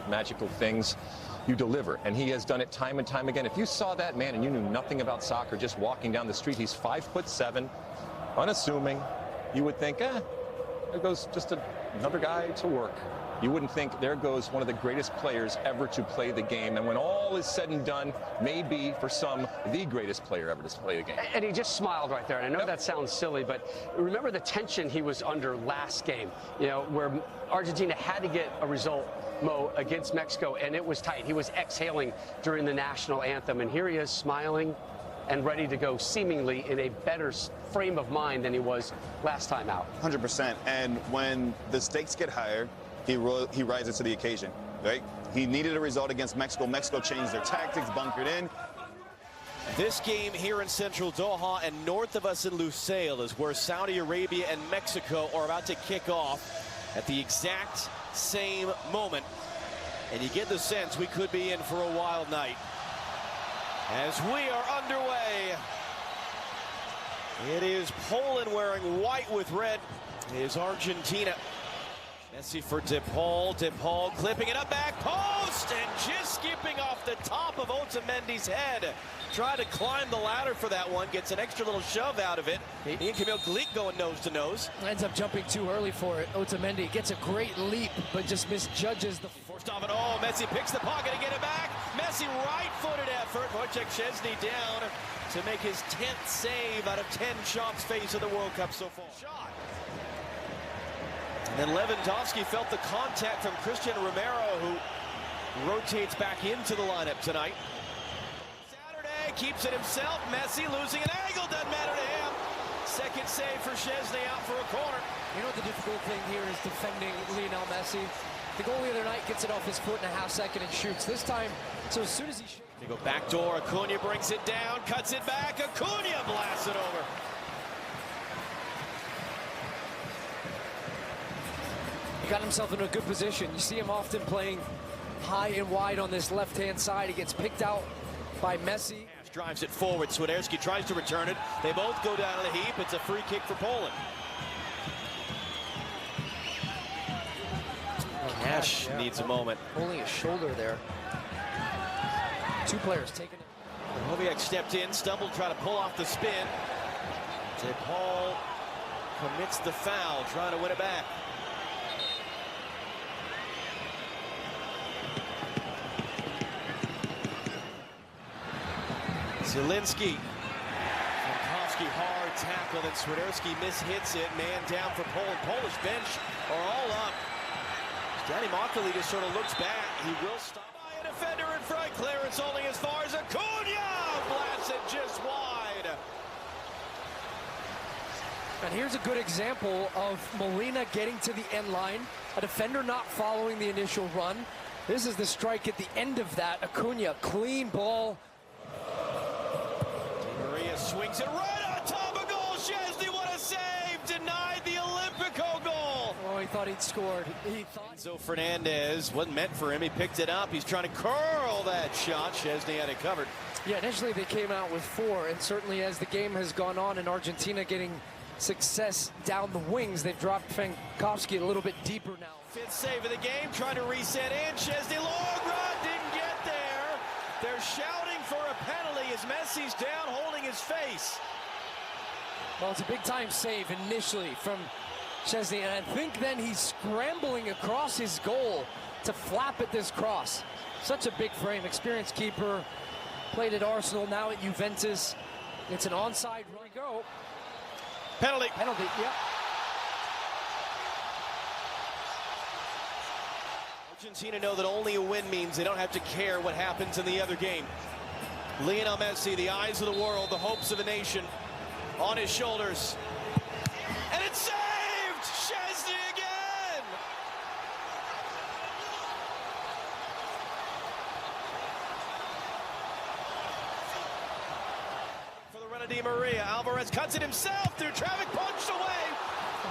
magical things, you deliver. And he has done it time and time again. If you saw that man and you knew nothing about soccer, just walking down the street, he's 5'7", unassuming. You would think, there goes just another guy to work. You wouldn't think there goes one of the greatest players ever to play the game. And when all is said and done, maybe for some, the greatest player ever to play the game. And he just smiled right there. And I know that sounds silly, but remember the tension he was under last game, where Argentina had to get a result, Mo, against Mexico, and it was tight. He was exhaling during the national anthem, and here he is smiling and ready to go, seemingly in a better frame of mind than he was last time out. 100%. And when the stakes get higher, he rises to the occasion, right? He needed a result against Mexico. Mexico changed their tactics, bunkered in. This game here in central Doha and north of us in Lusail is where Saudi Arabia and Mexico are about to kick off at the exact same moment. And you get the sense we could be in for a wild night. As we are underway, it is Poland wearing white with red. It is Argentina. Messi for De Paul. De Paul clipping it up back post and just skipping off the top of Otamendi's head. Tried to climb the ladder for that one. Gets an extra little shove out of it. He and Camille Gleek going nose to nose. Ends up jumping too early for it. Otamendi gets a great leap, but just misjudges the... Forced off it. Oh, Messi picks the pocket to get it back. Messi right-footed effort. Wojciech Szczesny down to make his 10th save out of 10 shots faced in the World Cup so far. Shot. And then Lewandowski felt the contact from Cristiano Romero, who rotates back into the lineup tonight. Saturday keeps it himself. Messi losing an angle, doesn't matter to him. Second save for Szczesny out for a corner. You know what the difficult thing here is defending Lionel Messi. The goal the other night gets it off his foot in a half second and shoots. This time, so as soon as he shoots. They go back door. Acuna brings it down, cuts it back. Acuna blasts it over. He got himself in a good position. You see him often playing high and wide on this left-hand side. He gets picked out by Messi. Drives it forward. Swiderski tries to return it. They both go down to the heap. It's a free kick for Poland. Cash needs a moment. Only a shoulder there. Two players taking it. Hrobiak stepped in, stumbled, tried to pull off the spin. De Paul commits the foul, trying to win it back. Zielinski. Frankowski hard tackle, then Swiderski mishits it. Man down for Poland. Polish bench are all up. Danny Mokley just sort of looks back. He will stop by a defender in front. Clearance only as far as Acuna. Blasts it just wide. And here's a good example of Molina getting to the end line. A defender not following the initial run. This is the strike at the end of that. Acuna, clean ball. Swings it right on top of goal. Szczesny, what a save! Denied the Olympico goal. Oh, he thought he'd scored. He thought. Enzo Fernandez wasn't meant for him. He picked it up. He's trying to curl that shot. Szczesny had it covered. Yeah, initially they came out with 4, and certainly as the game has gone on and Argentina getting success down the wings, they've dropped Frankowski a little bit deeper now. 5th save of the game, trying to reset in. Szczesny, long run, didn't get there. They're shouting for a penalty as Messi's down holding his face. Well, it's a big-time save initially from Szczesny, and I think then he's scrambling across his goal to flap at this cross. Such a big frame, experienced keeper, played at Arsenal, now at Juventus. It's an onside run. Go. Penalty. Penalty, yep. Argentina know that only a win means they don't have to care what happens in the other game. Lionel Messi, the eyes of the world, the hopes of a nation, on his shoulders. And it's saved! Szczesny again! For the run of Di Maria, Alvarez cuts it himself through traffic, punched away.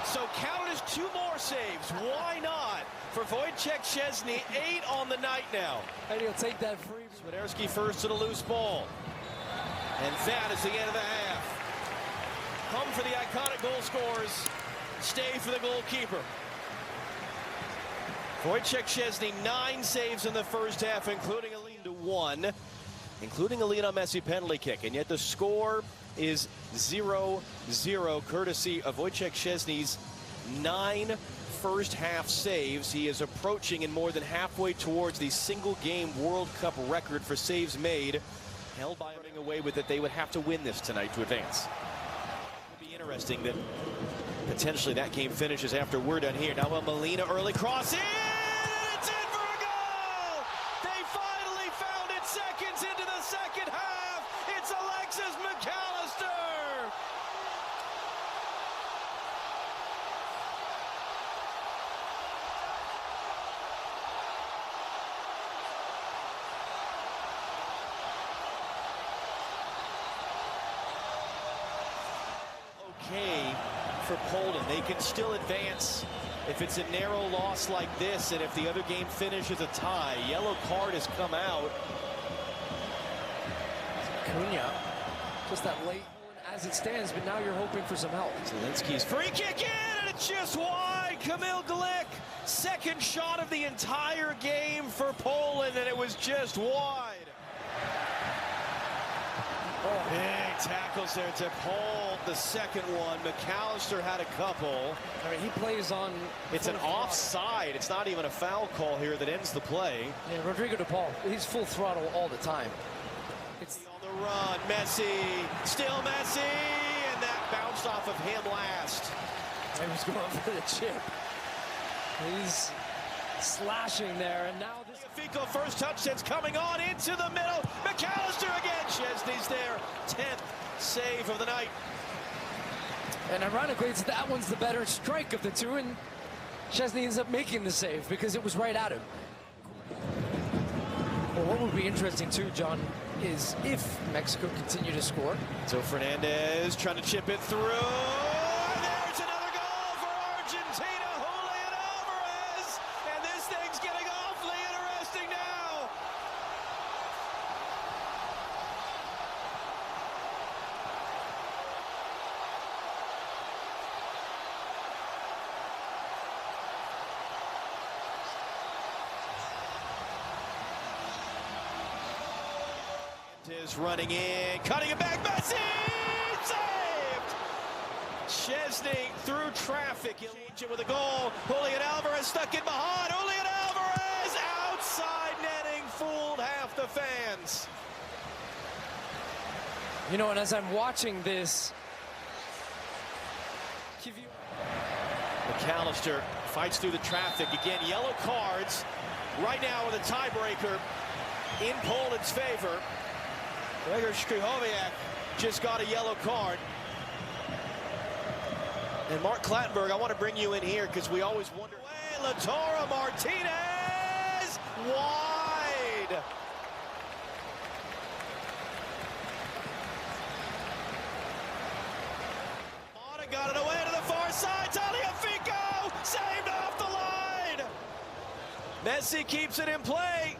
So counted as 2 more saves. Why not? For Wojciech Szczesny, 8 on the night now. And he'll take that free. Swiderski first to the loose ball. And that is the end of the half. Come for the iconic goal scorers. Stay for the goalkeeper. Wojciech Szczesny, 9 saves in the first half, including a lead to 1, including a Lionel Messi penalty kick. And yet the score is 0-0, courtesy of Wojciech Szczesny's 9 first half saves. He is approaching and more than halfway towards the single game World Cup record for saves made. Held by running away with it. They would have to win this tonight to advance. It would be interesting that potentially that game finishes after we're done here. Now Molina, early cross in, and it's in for a goal! They finally found it seconds into the second half. It's Alexis McAllister! Okay for Poland. They can still advance if it's a narrow loss like this, and if the other game finishes a tie. Yellow card has come out. Cunha, just that late one as it stands, but now you're hoping for some help. Zelensky's free kick in, and it's just wide. Kamil Glik, second shot of the entire game for Poland, and it was just wide. Big tackles there to Paul, the second one. McAllister had a couple. I mean, he plays on... It's an offside. It's not even a foul call here that ends the play. Yeah, Rodrigo de Paul, he's full throttle all the time. It's on the run, Messi, still Messi, and that bounced off of him last. He was going for the chip. He's slashing there, and now this... Fico first touch sense coming on into the middle. McAllister again. Szczesny's there. 10th save of the night. And ironically, it's that one's the better strike of the two, and Szczesny ends up making the save because it was right at him. Well, what would be interesting too, John, is if Mexico continue to score. So Fernandez trying to chip it through. And there's another goal for Argentina. Julian Alvarez. And this thing's getting awfully interesting now. Is running in, cutting it back, Messi! Saved! Szczesny through traffic. He'll change it with a goal. Julian Alvarez stuck in behind. Julian Alvarez outside netting, fooled half the fans. You know, and as I'm watching this, McAllister fights through the traffic. Again, yellow cards right now with a tiebreaker in Poland's favor. Gregor Skrichowiak just got a yellow card. And Mark Clattenburg, I want to bring you in here because we always wonder. Lautaro Martinez wide. Mata got it away to the far side. Tagliafico saved off the line. Messi keeps it in play.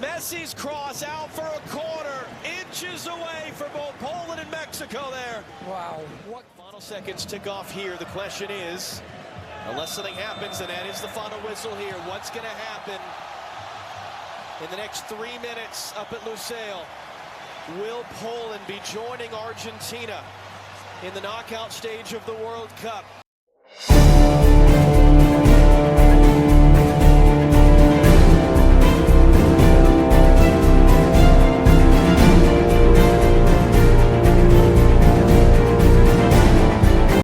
Messi's cross out for a corner, inches away for both Poland and Mexico there. wow. What? Final seconds tick off here. The question is, unless something happens, and that is the final whistle here, what's going to happen in the next 3 minutes up at Lusail? Will Poland be joining Argentina in the knockout stage of the World Cup?